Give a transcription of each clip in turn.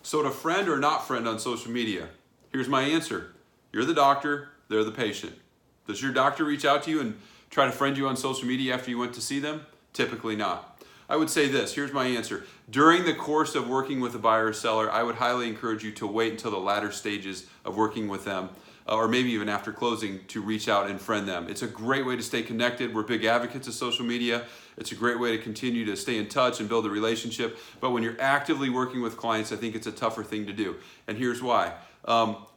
So to friend or not friend on social media, here's my answer. You're the doctor, they're the patient. Does your doctor reach out to you and try to friend you on social media after you went to see them? Typically not. I would say this, here's my answer. During the course of working with a buyer or seller, I would highly encourage you to wait until the latter stages of working with them, or maybe even after closing, to reach out and friend them. It's a great way to stay connected. We're big advocates of social media. It's a great way to continue to stay in touch and build a relationship. But when you're actively working with clients, I think it's a tougher thing to do. And here's why.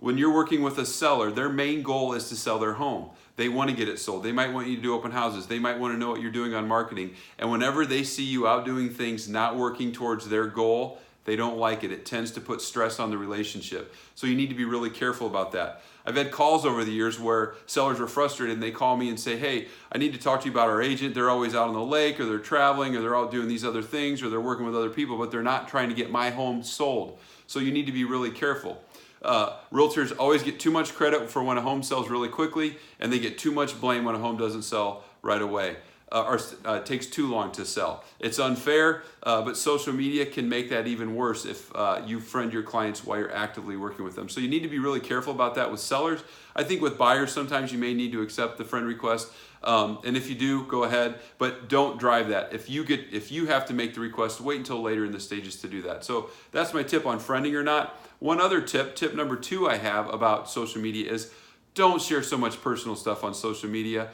When you're working with a seller, their main goal is to sell their home. They want to get it sold. They might want you to do open houses. They might want to know what you're doing on marketing. And whenever they see you out doing things not working towards their goal, they don't like it. It tends to put stress on the relationship. So you need to be really careful about that. I've had calls over the years where sellers were frustrated and they call me and say, hey, I need to talk to you about our agent. They're always out on the lake, or they're traveling, or they're out doing these other things, or they're working with other people, but they're not trying to get my home sold. So you need to be really careful. Realtors always get too much credit for when a home sells really quickly, and they get too much blame when a home doesn't sell right away. Or takes too long to sell. It's unfair, but social media can make that even worse if you friend your clients while you're actively working with them. So you need to be really careful about that with sellers. I think with buyers, sometimes you may need to accept the friend request. And if you do, go ahead, but don't drive that. If you have to make the request, wait until later in the stages to do that. So that's my tip on friending or not. One other tip number 2 I have about social media is don't share so much personal stuff on social media.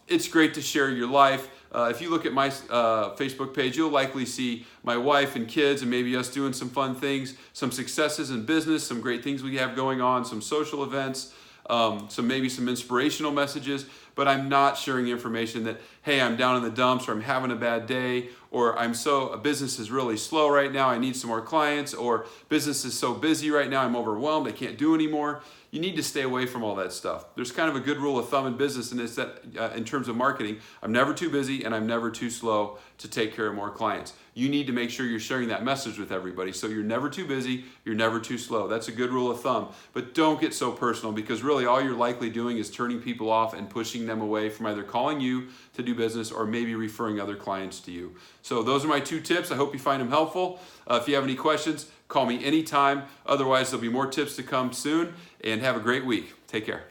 It's great to share your life. If you look at my Facebook page, you'll likely see my wife and kids and maybe us doing some fun things, some successes in business, some great things we have going on, some social events, maybe some inspirational messages, but I'm not sharing information that, hey, I'm down in the dumps, or I'm having a bad day, or business is really slow right now, I need some more clients, or business is so busy right now, I'm overwhelmed, I can't do anymore. You need to stay away from all that stuff. There's kind of a good rule of thumb in business, and it's that in terms of marketing, I'm never too busy and I'm never too slow to take care of more clients. You need to make sure you're sharing that message with everybody. So you're never too busy, you're never too slow. That's a good rule of thumb. But don't get so personal, because really all you're likely doing is turning people off and pushing them away from either calling you to do business or maybe referring other clients to you. So those are my 2 tips. I hope you find them helpful. If you have any questions, call me anytime. Otherwise, there'll be more tips to come soon. And have a great week. Take care.